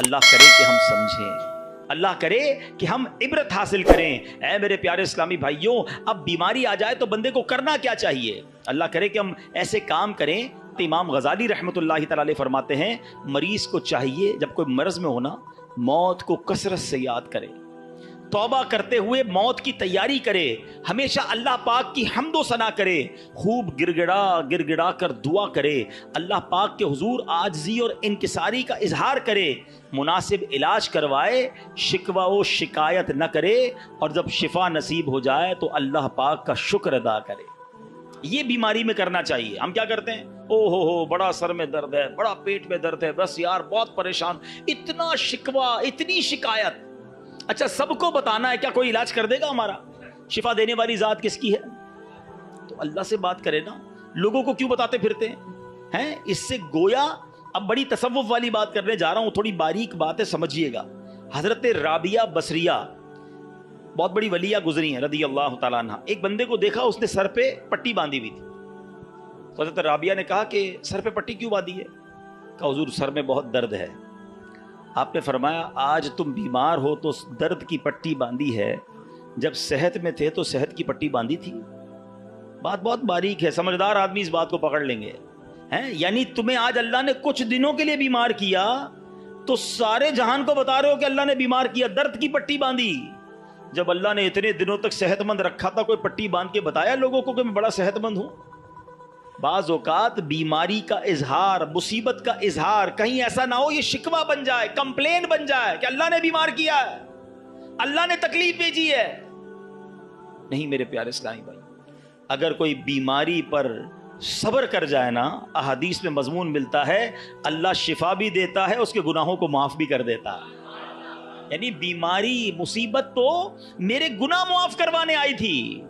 اللہ کرے کہ ہم سمجھیں, اللہ کرے کہ ہم عبرت حاصل کریں. اے میرے پیارے اسلامی بھائیوں, اب بیماری آ جائے تو بندے کو کرنا کیا چاہیے؟ اللہ کرے کہ ہم ایسے کام کریں. تو امام غزالی رحمۃ اللہ تعالی علیہ فرماتے ہیں, مریض کو چاہیے جب کوئی مرض میں ہونا موت کو کثرت سے یاد کرے, توبہ کرتے ہوئے موت کی تیاری کرے, ہمیشہ اللہ پاک کی حمد و ثنا کرے, خوب گڑ گڑا کر دعا کرے, اللہ پاک کے حضور عاجزی اور انکساری کا اظہار کرے, مناسب علاج کروائے, شکوہ و شکایت نہ کرے, اور جب شفا نصیب ہو جائے تو اللہ پاک کا شکر ادا کرے. یہ بیماری میں کرنا چاہیے. ہم کیا کرتے ہیں, او ہو بڑا سر میں درد ہے, بڑا پیٹ میں درد ہے, بس یار بہت پریشان, اتنا شکوہ, اتنی شکایت. اچھا سب کو بتانا ہے, کیا کوئی علاج کر دے گا ہمارا؟ شفا دینے والی ذات کس کی ہے؟ تو اللہ سے بات کرے نا. لوگوں کو کیوں بتاتے پھرتے ہیں؟ اس سے گویا, اب بڑی تصوف والی بات کرنے جا رہا ہوں, تھوڑی باریک بات ہے, سمجھیے گا. حضرت رابعہ بصریہ بہت بڑی ولیہ گزری ہیں رضی اللہ تعالیٰ عنہ. ایک بندے کو دیکھا, اس نے سر پہ پٹی باندھی ہوئی تھی. تو حضرت رابعہ نے کہا کہ سر پہ پٹی کیوں باندھی ہے؟ کہا حضور سر میں بہت درد ہے. آپ نے فرمایا آج تم بیمار ہو تو درد کی پٹی باندھی ہے, جب صحت میں تھے تو صحت کی پٹی باندھی تھی. بات بہت باریک ہے, سمجھدار آدمی اس بات کو پکڑ لیں گے. یعنی تمہیں آج اللہ نے کچھ دنوں کے لیے بیمار کیا تو سارے جہان کو بتا رہے ہو کہ اللہ نے بیمار کیا, درد کی پٹی باندھی. جب اللہ نے اتنے دنوں تک صحت مند رکھا تھا, کوئی پٹی باندھ کے بتایا لوگوں کو کہ میں بڑا صحت مند ہوں؟ بعض اوقات بیماری کا اظہار, مصیبت کا اظہار کہیں ایسا نہ ہو یہ شکوہ بن جائے, کمپلین بن جائے کہ اللہ نے بیمار کیا ہے, اللہ نے تکلیف بھیجی ہے. نہیں میرے پیارے اسلامی بھائی, اگر کوئی بیماری پر صبر کر جائے نا, احادیث میں مضمون ملتا ہے اللہ شفا بھی دیتا ہے, اس کے گناہوں کو معاف بھی کر دیتا ہے. یعنی بیماری مصیبت تو میرے گناہ معاف کروانے آئی تھی,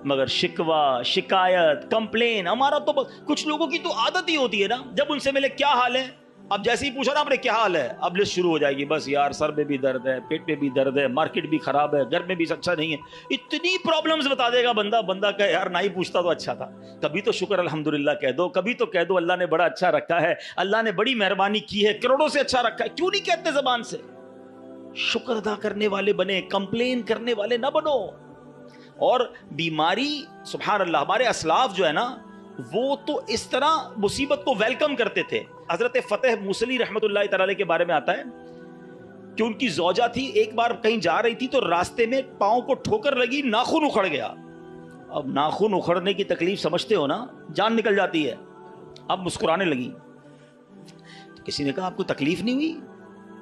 مگر شکوہ شکایت کمپلین, ہمارا تو کچھ لوگوں کی تو عادت ہی ہوتی ہے نا, جب ان سے ملے کیا حال ہے, اب جیسے ہی پوچھا نا آپ نے کیا حال ہے, اب لسٹ شروع ہو جائے گی, بس یار سر میں بھی درد ہے, پیٹ میں بھی درد ہے, مارکیٹ بھی خراب ہے, گھر میں بھی اچھا نہیں ہے, اتنی پرابلمز بتا دے گا بندہ کہ یار نہ ہی پوچھتا تو اچھا تھا. کبھی تو شکر الحمدللہ کہہ دو, کبھی تو کہہ دو اللہ نے بڑا اچھا رکھا ہے, اللہ نے بڑی مہربانی کی ہے, کروڑوں سے اچھا رکھا ہے. کیوں نہیں کہتے زبان سے؟ شکر ادا کرنے والے بنے, کمپلین کرنے والے نہ بنو. اور بیماری سبحان اللہ, ہمارے اسلاف جو ہے نا وہ تو اس طرح مصیبت کو ویلکم کرتے تھے. حضرت فتح موصلی رحمۃ اللہ تعالی کے بارے میں آتا ہے کہ ان کی زوجہ تھی, ایک بار کہیں جا رہی تھی تو راستے میں پاؤں کو ٹھوکر لگی, ناخن اکھڑ گیا. اب ناخن اکھڑنے کی تکلیف سمجھتے ہو نا, جان نکل جاتی ہے. اب مسکرانے لگی. تو کسی نے کہا آپ کو تکلیف نہیں ہوئی؟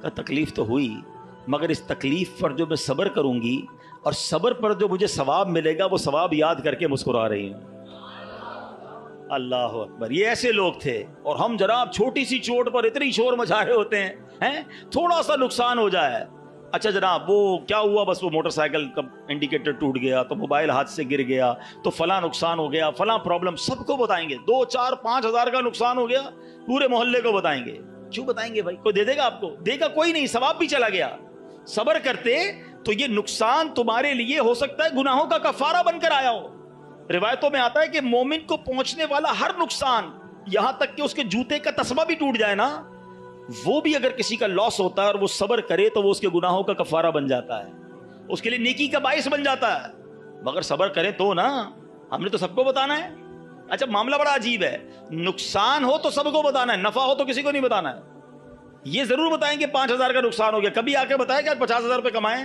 کہا تکلیف تو ہوئی, مگر اس تکلیف پر جو میں صبر کروں گی اور صبر پر جو مجھے ثواب ملے گا وہ ثواب یاد کر کے مسکرا رہی ہوں. اللہ اکبر. یہ ایسے لوگ تھے. اور ہم جناب چھوٹی سی چوٹ پر اتنی شور مچا رہے ہوتے ہیں, تھوڑا سا نقصان ہو جائے, اچھا جناب وہ کیا ہوا, بس وہ موٹر سائیکل کا انڈیکیٹر ٹوٹ گیا, تو موبائل ہاتھ سے گر گیا, تو فلاں نقصان ہو گیا, فلاں پرابلم, سب کو بتائیں گے. 2 4 5 ہزار کا نقصان ہو گیا, پورے محلے کو بتائیں گے. کیوں بتائیں گے بھائی؟ کوئی دے دے گا آپ کو؟ دے گا کوئی نہیں, ثواب بھی چلا گیا. صبر کرتے تو یہ نقصان تمہارے لیے ہو سکتا ہے گناہوں کا کفارہ بن کر آیا ہو. روایتوں میں آتا ہے کہ مومن کو پہنچنے والا ہر نقصان, یہاں تک کہ اس کے جوتے کا تسمہ بھی ٹوٹ جائے نا, وہ بھی اگر کسی کا لاس ہوتا ہے اور وہ صبر کرے تو وہ اس کے گناہوں کا کفارہ بن جاتا ہے, اس کے لیے نیکی کا باعث بن جاتا ہے. مگر صبر کرے تو نا, ہم نے تو سب کو بتانا ہے. اچھا معاملہ بڑا عجیب ہے, نقصان ہو تو سب کو بتانا ہے, نفع ہو تو کسی کو نہیں بتانا ہے. یہ ضرور بتائیں کہ 5,000 کا نقصان ہو گیا, کبھی آ کے بتایا کہ 50,000 روپے کمائے.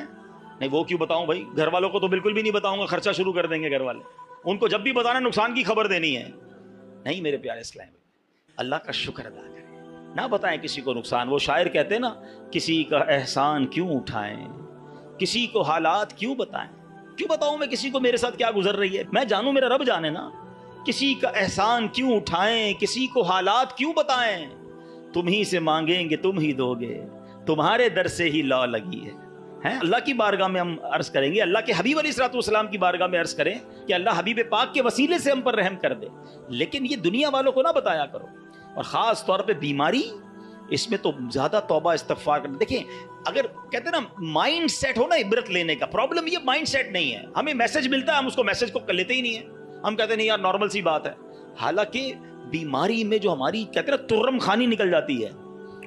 نہیں وہ کیوں بتاؤں بھائی, گھر والوں کو تو بالکل بھی نہیں بتاؤں گا, خرچہ شروع کر دیں گے گھر والے. ان کو جب بھی بتانا نقصان کی خبر دینی ہے. نہیں میرے پیارے اسلام, اللہ کا شکر ادا کریں, نہ بتائیں کسی کو نقصان. وہ شاعر کہتے ہیں نا, کسی کا احسان کیوں اٹھائیں, کسی کو حالات کیوں بتائیں. کیوں بتاؤں میں کسی کو میرے ساتھ کیا گزر رہی ہے؟ میں جانوں, میرا رب جانے نا. کسی کا احسان کیوں اٹھائیں, کسی کو حالات کیوں بتائیں. تم ہی سے مانگیں گے تم ہی دو گے, تمہارے در سے ہی لا لگی ہے. اللہ کی بارگاہ میں ہم عرض کریں گے, اللہ کے حبیب علیہ الصلوۃ والسلام کی بارگاہ میں عرض کریں کہ اللہ حبیب پاک کے وسیلے سے ہم پر رحم کر دے. لیکن یہ دنیا والوں کو نہ بتایا کرو, اور خاص طور پہ بیماری, اس میں تو زیادہ توبہ استغفار کرنا. دیکھیں اگر کہتے ہیں نا مائنڈ سیٹ ہو نا عبرت لینے کا, پرابلم یہ مائنڈ سیٹ نہیں ہے. ہمیں میسج ملتا ہے, ہم اس کو میسج کو لیتے ہی نہیں ہیں. ہم کہتے ہیں نہیں یار نارمل سی بات ہے. حالانکہ بیماری میں جو ہماری کہتے ہیں نا ترم خانی نکل جاتی ہے,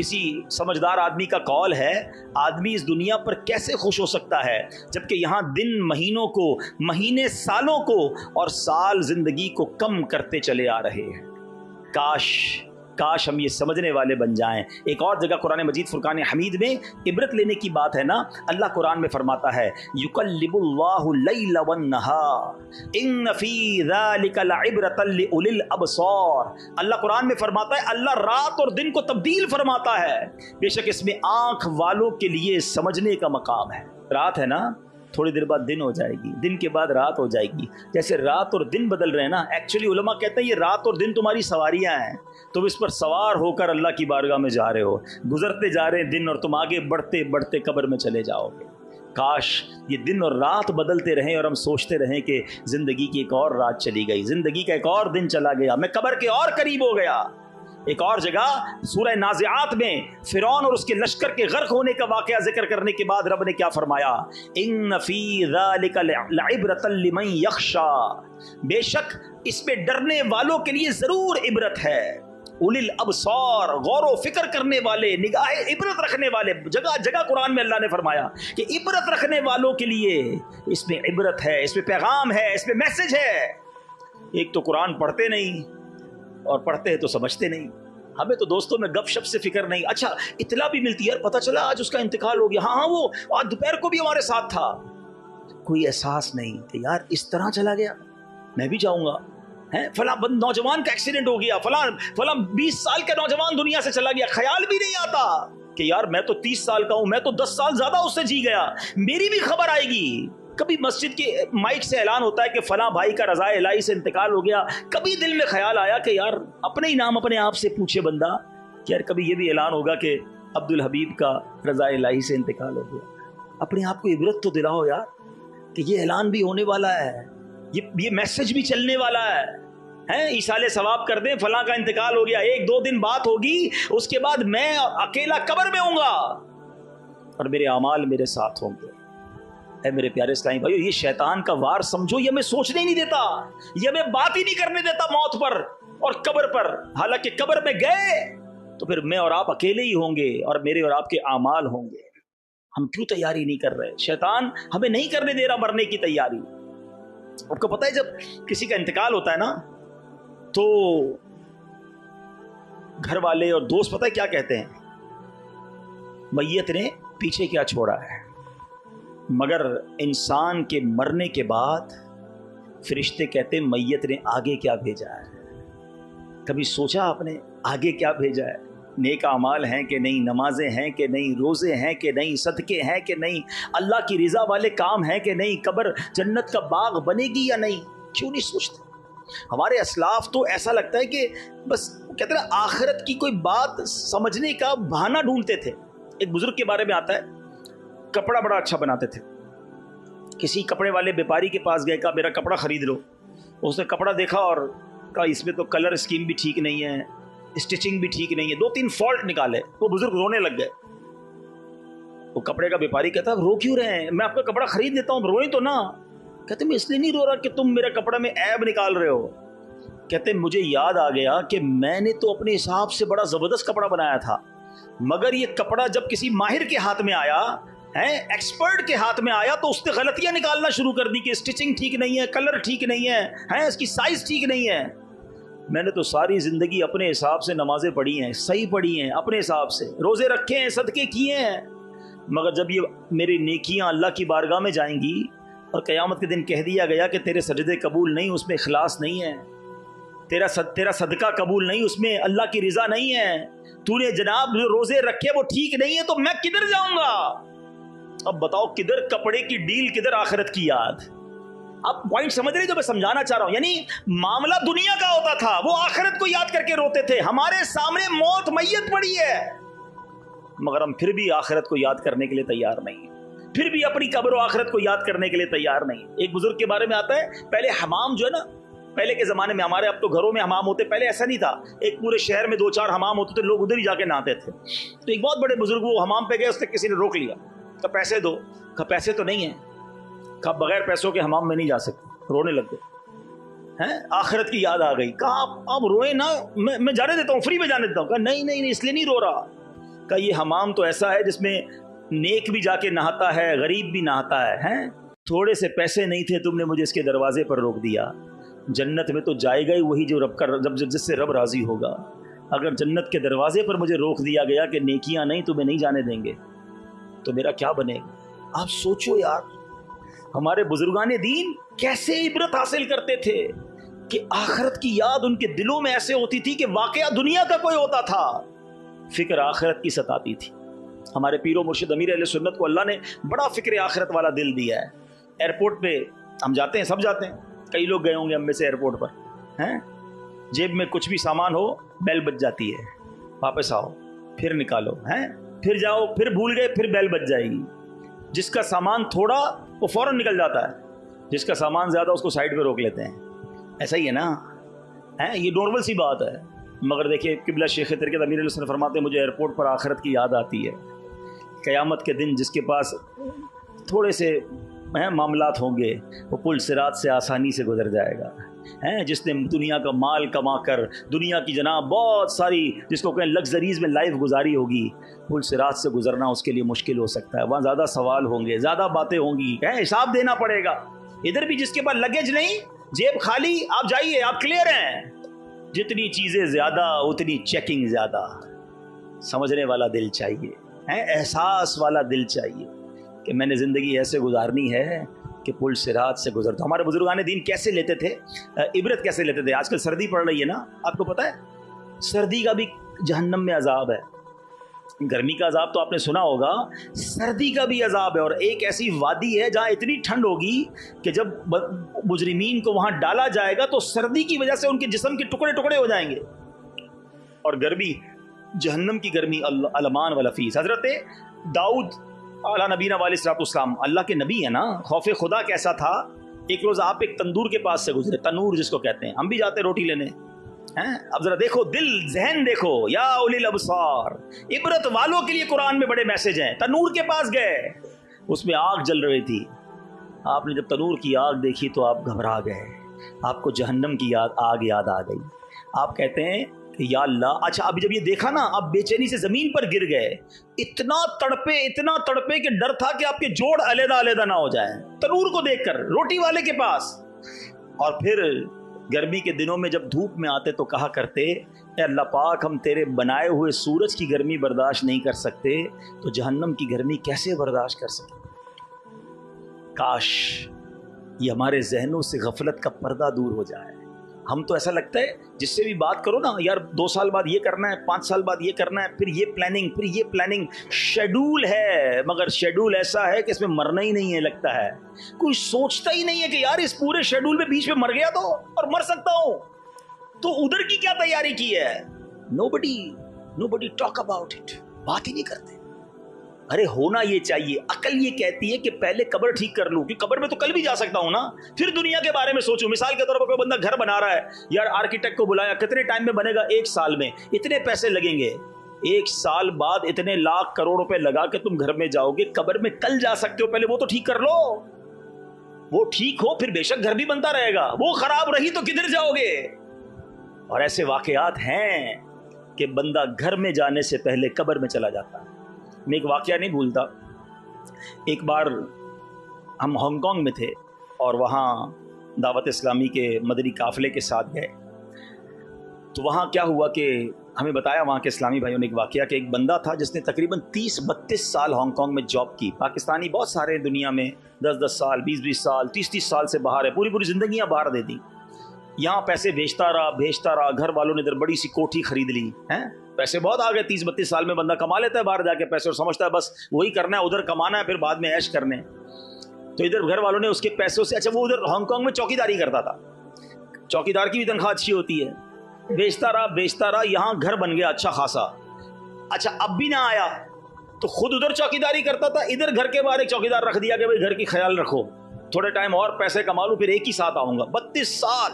کسی سمجھدار آدمی کا قول ہے آدمی اس دنیا پر کیسے خوش ہو سکتا ہے جبکہ یہاں دن مہینوں کو، مہینے سالوں کو، اور سال زندگی کو کم کرتے چلے آ رہے ہیں۔ کاش ہم یہ سمجھنے والے بن جائیں۔ ایک اور جگہ قرآن مجید فرقان حمید میں عبرت لینے کی بات ہے نا، اللہ قرآن میں فرماتا ہے یقلب اللہ اللیل والنہار ان فی ذلک لعبرۃ لأولی الابصار۔ اللہ قرآن میں فرماتا ہے اللہ رات اور دن کو تبدیل فرماتا ہے، بے شک اس میں آنکھ والوں کے لیے سمجھنے کا مقام ہے۔ رات ہے نا، تھوڑی دیر بعد دن ہو جائے گی، دن کے بعد رات ہو جائے گی، جیسے رات اور دن بدل رہے ہیں نا۔ ایکچولی علماء کہتے ہیں یہ رات اور دن تمہاری سواریاں ہیں، تم اس پر سوار ہو کر اللہ کی بارگاہ میں جا رہے ہو، گزرتے جا رہے ہیں دن اور تم آگے بڑھتے بڑھتے قبر میں چلے جاؤ گے۔ کاش یہ دن اور رات بدلتے رہیں اور ہم سوچتے رہیں کہ زندگی کی ایک اور رات چلی گئی، زندگی کا ایک اور دن چلا گیا، میں قبر کے اور قریب ہو گیا۔ ایک اور جگہ سورہ نازعات میں فرعون اور اس کے لشکر کے غرق ہونے کا واقعہ ذکر کرنے کے بعد رب نے کیا فرمایا؟ ان فی ذلک لعبرۃ لمن یخشی، بے شک اس میں ڈرنے والوں کے لیے ضرور عبرت ہے۔ اولی الابصار، غور و فکر کرنے والے، نگاہ عبرت رکھنے والے، جگہ جگہ قرآن میں اللہ نے فرمایا کہ عبرت رکھنے والوں کے لیے اس میں عبرت ہے، اس میں پیغام ہے، اس میں میسج ہے۔ ایک تو قرآن پڑھتے نہیں اور پڑھتے ہیں تو سمجھتے نہیں، ہمیں تو دوستوں میں گپ شپ سے فکر نہیں۔ اچھا اطلاع بھی ملتی ہے، پتہ چلا آج اس کا انتقال ہو گیا، ہاں وہ آج دوپہر کو بھی ہمارے ساتھ تھا، کوئی احساس نہیں کہ یار اس طرح چلا گیا، میں بھی جاؤں گا، فلاں نوجوان کا ایکسیڈنٹ ہو گیا، فلاں 20 سال کا نوجوان دنیا سے چلا گیا، خیال بھی نہیں آتا کہ یار میں تو 30 سال کا ہوں، میں تو 10 سال زیادہ اس سے جی گیا، میری بھی خبر آئے گی۔ کبھی مسجد کے مائک سے اعلان ہوتا ہے کہ فلاں بھائی کا رضائے الہی سے انتقال ہو گیا، کبھی دل میں خیال آیا کہ یار اپنے ہی نام اپنے آپ سے پوچھے بندہ کہ یار کبھی یہ بھی اعلان ہوگا کہ عبد الحبیب کا رضائے الہی سے انتقال ہو گیا؟ اپنے آپ کو عبرت تو دلاؤ یار کہ یہ اعلان بھی ہونے والا ہے، یہ میسج بھی چلنے والا ہے، ایصال ثواب کر دیں فلاں کا انتقال ہو گیا، 1-2 دن بات ہوگی، اس کے بعد میں اکیلا قبر میں ہوں گا اور میرے اعمال میرے ساتھ ہوں گے۔ اے میرے پیارے اسلامی بھائیو، یہ شیطان کا وار سمجھو، یہ ہمیں سوچنے ہی نہیں دیتا، یہ ہمیں بات ہی نہیں کرنے دیتا موت پر اور قبر پر۔ حالانکہ قبر میں گئے تو پھر میں اور آپ اکیلے ہی ہوں گے اور میرے اور آپ کے اعمال ہوں گے۔ ہم کیوں تیاری نہیں کر رہے؟ شیطان ہمیں نہیں کرنے دے رہا مرنے کی تیاری۔ آپ کو پتہ ہے جب کسی کا انتقال ہوتا ہے نا تو گھر والے اور دوست پتہ ہے کیا کہتے ہیں؟ میت نے پیچھے کیا چھوڑا ہے، مگر انسان کے مرنے کے بعد فرشتے کہتے ہیں میت نے آگے کیا بھیجا ہے۔ کبھی سوچا آپ نے آگے کیا بھیجا ہے؟ نیک اعمال ہیں کہ نہیں، نمازیں ہیں کہ نہیں، روزے ہیں کہ نہیں، صدقے ہیں کہ نہیں، اللہ کی رضا والے کام ہیں کہ نہیں، قبر جنت کا باغ بنے گی یا نہیں؟ کیوں نہیں سوچتے؟ ہمارے اسلاف تو ایسا لگتا ہے کہ بس کہتے ہیں آخرت کی کوئی بات سمجھنے کا بہانہ ڈھونڈتے تھے۔ ایک بزرگ کے بارے میں آتا ہے کپڑا بڑا اچھا بناتے تھے، کسی کپڑے والے بیپاری کے پاس گئے، کہا میرا کپڑا خرید لو۔ اس نے کپڑا دیکھا اور کہا اس میں تو کلر اسکیم بھی ٹھیک نہیں ہے، اسٹچنگ بھی ٹھیک نہیں ہے، 2-3 فالٹ نکالے۔ وہ بزرگ رونے لگ گئے۔ وہ کپڑے کا بیپاری کہتا رو کیوں رہے ہیں، میں آپ کا کپڑا خرید دیتا ہوں، روئیں تو نہ۔ کہتے میں اس لیے نہیں رو رہا کہ تم میرے کپڑے میں عیب نکال رہے ہو۔ کہتے مجھے یاد آ گیا کہ میں نے تو اپنے حساب سے بڑا زبردست کپڑا بنایا تھا، مگر یہ کپڑا جب کسی ماہر کے ہاتھ میں آیا، ایکسپرٹ کے ہاتھ میں آیا، تو اس نے غلطیاں نکالنا شروع کر دی کہ اسٹچنگ ٹھیک نہیں ہے، کلر ٹھیک نہیں ہے، اس کی سائز ٹھیک نہیں ہے۔ میں نے تو ساری زندگی اپنے حساب سے نمازیں پڑھی ہیں، صحیح پڑھی ہیں، اپنے حساب سے روزے رکھے ہیں، صدقے کیے ہیں، مگر جب یہ میری نیکیاں اللہ کی بارگاہ میں جائیں گی اور قیامت کے دن کہہ دیا گیا کہ تیرے سجدے قبول نہیں، اس میں اخلاص نہیں ہے، تیرا صدقہ قبول نہیں، اس میں اللہ کی رضا نہیں ہے، تو نے جناب جو روزے رکھے وہ ٹھیک نہیں ہے، تو میں کدھر جاؤں گا؟ اب بتاؤ کدھر کپڑے کی ڈیل، کدھر آخرت کی یاد؟ آپ پوائنٹ سمجھ رہے جو میں سمجھانا چاہ رہا ہوں؟ یعنی معاملہ دنیا کا ہوتا تھا، وہ آخرت کو یاد کر کے روتے تھے۔ ہمارے سامنے موت میت پڑی ہے، مگر ہم پھر بھی آخرت کو یاد کرنے کے لیے تیار نہیں، پھر بھی اپنی قبر و آخرت کو یاد کرنے کے لیے تیار نہیں۔ ایک بزرگ کے بارے میں آتا ہے، پہلے حمام جو ہے نا، پہلے کے زمانے میں، ہمارے اب تو گھروں میں حمام ہوتے، پہلے ایسا نہیں تھا، ایک پورے شہر میں 2-4 حمام ہوتے تھے، لوگ ادھر ہی جا کے نہاتے تھے۔ تو ایک بہت بڑے بزرگ وہ حمام پہ گئے، اس نے کسی نے روک لیا، کہا پیسے دو، کہا پیسے تو نہیں ہیں، کہا بغیر پیسوں کے حمام میں نہیں جا سکتے۔ رونے لگ گئے، آخرت کی یاد آ گئی۔ کہا آپ روئیں نا، میں جانے دیتا ہوں، فری میں جانے دیتا ہوں۔ کہا نہیں، اس لیے نہیں رو رہا، کہ یہ حمام تو ایسا ہے جس میں نیک بھی جا کے نہاتا ہے, غریب بھی نہاتا ہے. ہیں تھوڑے سے پیسے نہیں تھے, تم نے مجھے اس کے دروازے پر روک دیا. جنت میں تو جائے گا ہی وہی جو رب کا جس سے رب راضی ہوگا. اگر جنت کے دروازے پر مجھے روک دیا گیا کہ نیکیاں نہیں, تمہیں نہیں جانے دیں گے, تو میرا کیا بنے گا؟ آپ سوچو یار, ہمارے بزرگان دین کیسے عبرت حاصل کرتے تھے کہ آخرت کی یاد ان کے دلوں میں ایسے ہوتی تھی کہ واقعہ دنیا کا کوئی ہوتا تھا, فکر آخرت کی ستاتی تھی. ہمارے پیر و مرشد امیر اہل سنت کو اللہ نے بڑا فکر آخرت والا دل دیا ہے. ایئرپورٹ پہ ہم جاتے ہیں, سب جاتے ہیں, کئی لوگ گئے ہوں گے ہم میں سے ایئرپورٹ پر, ہیں جیب میں کچھ بھی سامان ہو, بیل بج جاتی ہے, واپس آؤ, پھر نکالو, ہیں پھر جاؤ, پھر بھول گئے, پھر بیل بج جائے گی. جس کا سامان تھوڑا وہ فوراً نکل جاتا ہے, جس کا سامان زیادہ اس کو سائڈ پہ روک لیتے ہیں. ایسا ہی ہے نا, ہیں یہ نارمل سی بات ہے. مگر دیکھیے قبلہ شیخ ترکت امیر علیہ السلام فرماتے ہیں, مجھے ایئرپورٹ پر آخرت کی یاد آتی ہے. قیامت کے دن جس کے پاس تھوڑے سے معاملات ہوں گے, وہ پل صراط سے آسانی سے گزر جائے گا. ہیں جس نے دنیا کا مال کما کر دنیا کی جناب بہت ساری جس کو کہیں لگژریز میں لائف گزاری ہوگی, پل صراط سے گزرنا اس کے لیے مشکل ہو سکتا ہے. وہاں زیادہ سوال ہوں گے, زیادہ باتیں ہوں گی, حساب دینا پڑے گا. ادھر بھی جس کے پاس لگیج نہیں, جیب خالی, آپ جائیے, آپ کلیئر ہیں. جتنی چیزیں زیادہ اتنی چیکنگ زیادہ. سمجھنے والا دل چاہیے, احساس والا دل چاہیے کہ میں نے زندگی ایسے گزارنی ہے کہ پل صراط سے گزرتا. ہمارے بزرگان دین کیسے لیتے تھے عبرت, کیسے لیتے تھے؟ آج کل سردی پڑ رہی ہے نا, آپ کو پتہ ہے سردی کا بھی جہنم میں عذاب ہے. گرمی کا عذاب تو آپ نے سنا ہوگا, سردی کا بھی عذاب ہے. اور ایک ایسی وادی ہے جہاں اتنی ٹھنڈ ہوگی کہ جب مجرمین کو وہاں ڈالا جائے گا تو سردی کی وجہ سے ان کے جسم کے ٹکڑے ٹکڑے ہو جائیں گے. اور گرمی, جہنم کی گرمی, المان والفیس. حضرت داؤد اعلیٰ نبینا علیہ الصلوۃ والسلام اللہ کے نبی ہیں نا, خوف خدا کیسا تھا. ایک روز آپ ایک تندور کے پاس سے گزرے, تنور جس کو کہتے ہیں, ہم بھی جاتے روٹی لینے. اب ذرا دیکھو, دل ذہن دیکھو, یا اولی الابصار, عبرت والوں کے لیے قرآن میں بڑے میسج ہیں. تنور کے پاس گئے, اس میں آگ جل رہی تھی. آپ نے جب تنور کی آگ دیکھی تو آپ گھبرا گئے, آپ کو جہنم کی آگ یاد آ گئی. آپ کہتے ہیں کہ یا اللہ, اچھا اب جب یہ دیکھا نا, آپ بے چینی سے زمین پر گر گئے. اتنا تڑپے کہ ڈر تھا کہ آپ کے جوڑ علیحدہ علیحدہ نہ ہو جائیں تنور کو دیکھ کر, روٹی والے کے پاس. اور پھر گرمی کے دنوں میں جب دھوپ میں آتے تو کہا کرتے, اے اللہ پاک, ہم تیرے بنائے ہوئے سورج کی گرمی برداشت نہیں کر سکتے, تو جہنم کی گرمی کیسے برداشت کر سکتے. کاش یہ ہمارے ذہنوں سے غفلت کا پردہ دور ہو جائے. ہم تو ایسا لگتا ہے جس سے بھی بات کرو نا, یار 2 سال بعد یہ کرنا ہے, 5 سال بعد یہ کرنا ہے, پھر یہ پلاننگ, شیڈول ہے. مگر شیڈول ایسا ہے کہ اس میں مرنا ہی نہیں ہے لگتا ہے. کوئی سوچتا ہی نہیں ہے کہ یار اس پورے شیڈول میں بیچ میں مر گیا تو, اور مر سکتا ہوں, تو ادھر کی کیا تیاری کی ہے. nobody talk about it, بات ہی نہیں کرتے. ارے ہونا یہ چاہیے. عقل یہ کہتی ہے کہ پہلے قبر ٹھیک کر لوں, کہ قبر میں تو کل بھی جا سکتا ہوں نا, پھر دنیا کے بارے میں سوچوں. مثال کے طور پر کوئی بندہ گھر بنا رہا ہے, یار آرکیٹیکٹ کو بلایا, کتنے ٹائم میں بنے گا, 1 سال میں, اتنے پیسے لگیں گے. 1 سال بعد اتنے لاکھ کروڑ روپے لگا کے تم گھر میں جاؤ گے, قبر میں کل جا سکتے ہو, پہلے وہ تو ٹھیک کر لو. وہ ٹھیک ہو پھر بے شک گھر بھی بنتا رہے گا, وہ خراب رہی تو کدھر جاؤ گے. اور ایسے واقعات ہیں کہ بندہ گھر میں جانے سے پہلے قبر میں چلا جاتا ہے. میں ایک واقعہ نہیں بھولتا. ایک بار ہم ہانگ کانگ میں تھے اور وہاں دعوت اسلامی کے مدنی قافلے کے ساتھ گئے. تو وہاں کیا ہوا کہ ہمیں بتایا وہاں کے اسلامی بھائیوں نے ایک واقعہ کہ ایک بندہ تھا جس نے تقریباً 30-32 سال ہانگ کانگ میں جاب کی. پاکستانی بہت سارے دنیا میں 10-10 سال, 20-20 سال, 30-30 سال سے باہر ہے, پوری زندگیاں باہر دے دی. یہاں پیسے بھیجتا رہا, گھر والوں نے ادھر بڑی سی کوٹھی خرید لی. پیسے بہت آ گئے, 30-32 سال میں بندہ کما لیتا ہے باہر جا کے پیسے, اور سمجھتا ہے بس وہی کرنا ہے, ادھر کمانا ہے, پھر بعد میں عیش کرنے. تو ادھر گھر والوں نے اس کے پیسوں سے, اچھا وہ ادھر ہانگ کانگ میں چوکیداری کرتا تھا, چوکیدار کی بھی تنخواہ اچھی ہوتی ہے. بیچتا رہا, یہاں گھر بن گیا اچھا خاصا. اچھا اب بھی نہ آیا تو خود ادھر چوکیداری کرتا تھا, ادھر گھر کے باہر ایک چوکیدار رکھ دیا کہ بھائی گھر کی خیال رکھو, تھوڑے ٹائم اور پیسے کما لوں, پھر ایک ہی ساتھ آؤں گا. 32 سال.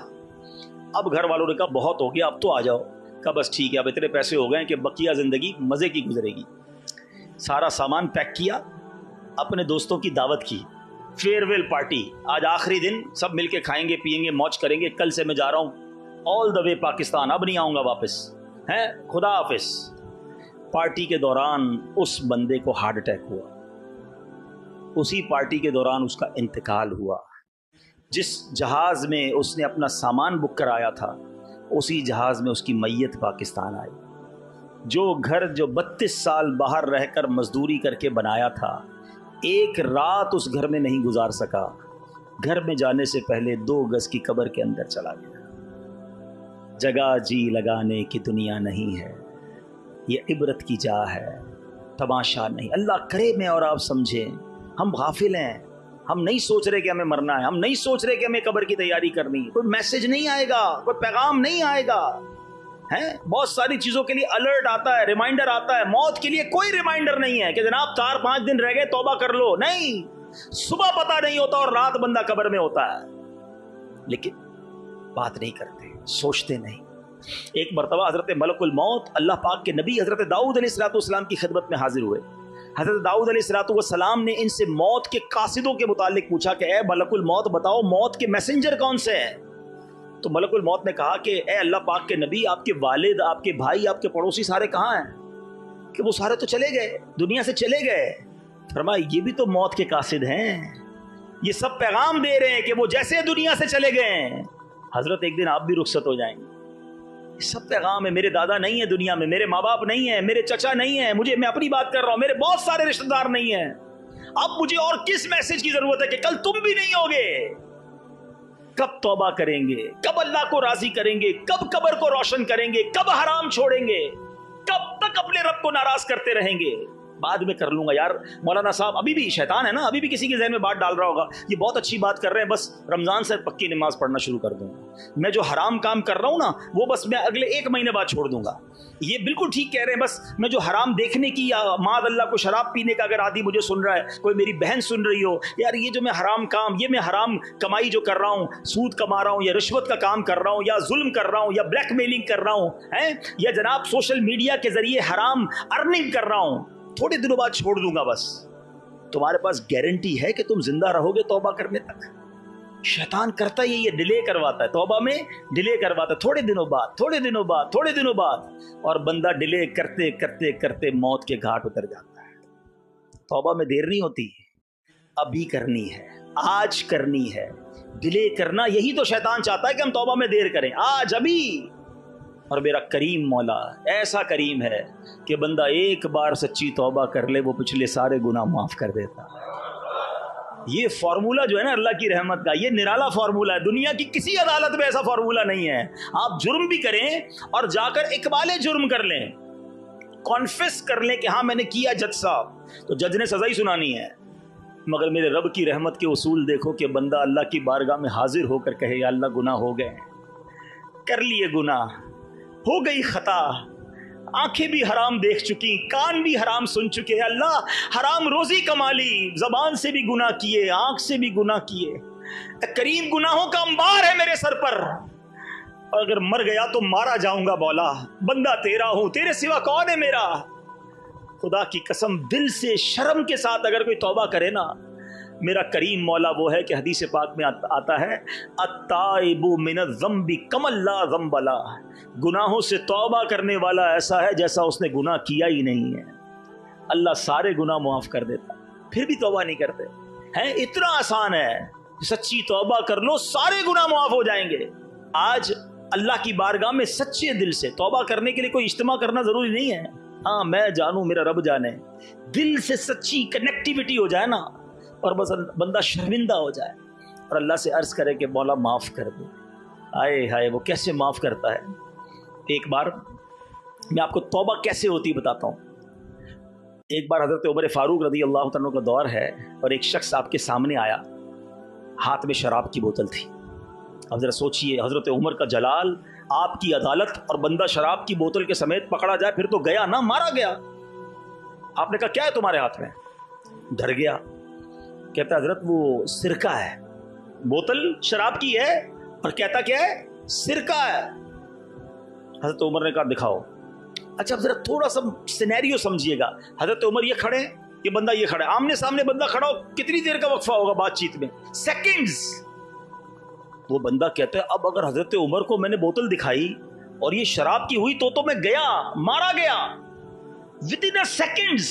اب گھر والوں نے کہا بہت ہو گیا, اب تو آ جاؤ. کہا بس ٹھیک ہے, اب اتنے پیسے ہو گئے کہ بقیہ زندگی مزے کی گزرے گی. سارا سامان پیک کیا, اپنے دوستوں کی دعوت کی, فیئر ویل پارٹی, آج آخری دن, سب مل کے کھائیں گے پیئیں گے موج کریں گے, کل سے میں جا رہا ہوں آل دا وے پاکستان, اب نہیں آؤں گا واپس, خدا حافظ. پارٹی کے دوران اس بندے کو ہارٹ اٹیک ہوا، اسی پارٹی کے دوران اس کا انتقال ہوا۔ جس جہاز میں اس نے اپنا سامان بک کرایا تھا اسی جہاز میں اس کی میت پاکستان آئی۔ جو گھر جو 32 سال باہر رہ کر مزدوری کر کے بنایا تھا، ایک رات اس گھر میں نہیں گزار سکا، گھر میں جانے سے پہلے 2 گز کی قبر کے اندر چلا گیا۔ جگہ جی لگانے کی دنیا نہیں ہے، یہ عبرت کی جا ہے، تماشا نہیں۔ اللہ کرے میں اور آپ سمجھیں، ہم غافل ہیں، ہم نہیں سوچ رہے کہ ہمیں مرنا ہے، ہم نہیں سوچ رہے کہ ہمیں قبر کی تیاری کرنی ہے، کوئی میسج نہیں آئے گا، کوئی پیغام نہیں آئے گا، بہت ساری چیزوں کے لیے الرٹ آتا ہے، ریمائنڈر آتا ہے، موت کے لیے کوئی ریمائنڈر نہیں ہے کہ جناب 4-5 دن رہ گئے توبہ کر لو، نہیں، صبح پتہ نہیں ہوتا اور رات بندہ قبر میں ہوتا ہے، لیکن بات نہیں کرتے، سوچتے نہیں۔ ایک مرتبہ حضرت ملک الموت اللہ پاک کے نبی حضرت داؤد علیہ السلام کی خدمت میں حاضر ہوئے۔ حضرت داؤد علیہ السلام نے ان سے موت کے قاصدوں کے متعلق پوچھا کہ اے ملک الموت بتاؤ موت کے میسنجر کون سے ہیں؟ تو ملک الموت نے کہا کہ اے اللہ پاک کے نبی، آپ کے والد، آپ کے بھائی، آپ کے پڑوسی سارے کہاں ہیں؟ کہ وہ سارے تو چلے گئے، دنیا سے چلے گئے۔ فرمایا یہ بھی تو موت کے قاصد ہیں، یہ سب پیغام دے رہے ہیں کہ وہ جیسے دنیا سے چلے گئے ہیں حضرت ایک دن آپ بھی رخصت ہو جائیں گے۔ یہ سب پیغام ہے، میرے دادا نہیں ہیں دنیا میں، میرے ماں باپ نہیں ہیں، میرے چچا نہیں ہیں، میں اپنی بات کر رہا ہوں، میرے بہت سارے رشتہ دار نہیں ہیں۔ اب مجھے اور کس میسج کی ضرورت ہے کہ کل تم بھی نہیں ہوگے؟ کب توبہ کریں گے؟ کب اللہ کو راضی کریں گے؟ کب قبر کو روشن کریں گے؟ کب حرام چھوڑیں گے؟ کب تک اپنے رب کو ناراض کرتے رہیں گے؟ بعد میں کر لوں گا یار۔ مولانا صاحب ابھی بھی شیطان ہے نا، ابھی بھی کسی کے ذہن میں بات ڈال رہا ہوگا یہ بہت اچھی بات کر رہے ہیں، بس رمضان سے پکی نماز پڑھنا شروع کر دوں گا، میں جو حرام کام کر رہا ہوں نا وہ بس میں اگلے 1 مہینے بعد چھوڑ دوں گا۔ یہ بالکل ٹھیک کہہ رہے ہیں، بس میں جو حرام دیکھنے کی یا معاذ اللہ کو شراب پینے کا اگر عادی مجھے سن رہا ہے، کوئی میری بہن سن رہی ہو، یار یہ جو میں حرام کام، یہ میں حرام کمائی جو کر رہا ہوں، سود کما رہا ہوں یا رشوت کا کام کر رہا ہوں یا ظلم کر رہا ہوں یا بلیک میلنگ کر رہا ہوں یا جناب سوشل میڈیا کے ذریعے حرام ارننگ کر رہا ہوں، تھوڑے دنوں بعد چھوڑ دوں گا۔ بس تمہارے پاس گارنٹی ہے کہ تم زندہ رہو گے توبہ کرنے تک؟ شیطان کرتا ہی یہ ڈیلے کرواتا ہے، توبہ میں ڈیلے کرواتا ہے، تھوڑے دنوں بعد، اور بندہ ڈیلے کرتے کرتے کرتے موت کے گھاٹ اتر جاتا ہے۔ توبہ میں دیر نہیں ہوتی، ابھی کرنی ہے، آج کرنی ہے۔ ڈیلے کرنا یہی تو شیطان چاہتا ہے کہ ہم توبہ میں دیر کریں، آج ابھی۔ اور میرا کریم مولا ایسا کریم ہے کہ بندہ ایک بار سچی توبہ کر لے وہ پچھلے سارے گناہ معاف کر دیتا ہے۔ یہ فارمولہ جو ہے نا اللہ کی رحمت کا، یہ نرالا فارمولہ ہے، دنیا کی کسی عدالت میں ایسا فارمولہ نہیں ہے۔ آپ جرم بھی کریں اور جا کر اقبال جرم کر لیں، کانفیس کر لیں کہ ہاں میں نے کیا جج صاحب، تو جج نے سزا ہی سنانی ہے، مگر میرے رب کی رحمت کے اصول دیکھو کہ بندہ اللہ کی بارگاہ میں حاضر ہو کر کہے یا اللہ گناہ ہو گئے، کر لیے گناہ، ہو گئی خطا، آنکھیں بھی حرام دیکھ چکی، کان بھی حرام سن چکے، اللہ حرام روزی کما لی، زبان سے بھی گناہ کیے، آنکھ سے بھی گناہ کیے، کریم گناہوں کا انبار ہے میرے سر پر، اور اگر مر گیا تو مارا جاؤں گا مولا، بندہ تیرا ہوں، تیرے سوا کون ہے میرا؟ خدا کی قسم دل سے شرم کے ساتھ اگر کوئی توبہ کرے نا، میرا کریم مولا وہ ہے کہ حدیث پاک میں آتا ہے التائب من الذنب کمن لا ذنب لہ، گناہوں سے توبہ کرنے والا ایسا ہے جیسا اس نے گناہ کیا ہی نہیں ہے۔ اللہ سارے گناہ معاف کر دیتا، پھر بھی توبہ نہیں کرتے ہیں۔ اتنا آسان ہے، سچی توبہ کر لو سارے گناہ معاف ہو جائیں گے۔ آج اللہ کی بارگاہ میں سچے دل سے توبہ کرنے کے لیے کوئی اجتماع کرنا ضروری نہیں ہے، ہاں میں جانوں میرا رب جانے، دل سے سچی کنیکٹیوٹی ہو جائے نا، اور بس بندہ شرمندہ ہو جائے اور اللہ سے عرض کرے کہ مولا معاف کر دے۔ آئے ہائے وہ کیسے معاف کرتا ہے۔ ایک بار میں آپ کو توبہ کیسے ہوتی بتاتا ہوں۔ ایک بار حضرت عمر فاروق رضی اللہ عنہ کا دور ہے اور ایک شخص آپ کے سامنے آیا، ہاتھ میں شراب کی بوتل تھی۔ اب ذرا سوچئے حضرت عمر کا جلال، آپ کی عدالت، اور بندہ شراب کی بوتل کے سمیت پکڑا جائے، پھر تو گیا نا، مارا گیا۔ آپ نے کہا کیا ہے تمہارے ہاتھ میں؟ ڈر گیا، کہتا ہے حضرت وہ سرکہ ہے، بوتل شراب کی ہے اور کہتا کیا ہے؟ سرکہ ہے۔ حضرت عمر نے کہا دکھاؤ۔ اچھا اب ذرا تھوڑا سا سینیریو سمجھیے گا، حضرت عمر یہ کھڑے، یہ بندہ یہ کھڑا ہے، آمنے سامنے بندہ کھڑا ہو، کتنی دیر کا وقفہ ہوگا بات چیت میں؟ سیکنڈز۔ وہ بندہ کہتا ہے اب اگر حضرت عمر کو میں نے بوتل دکھائی اور یہ شراب کی ہوئی تو میں گیا، مارا گیا۔ within a seconds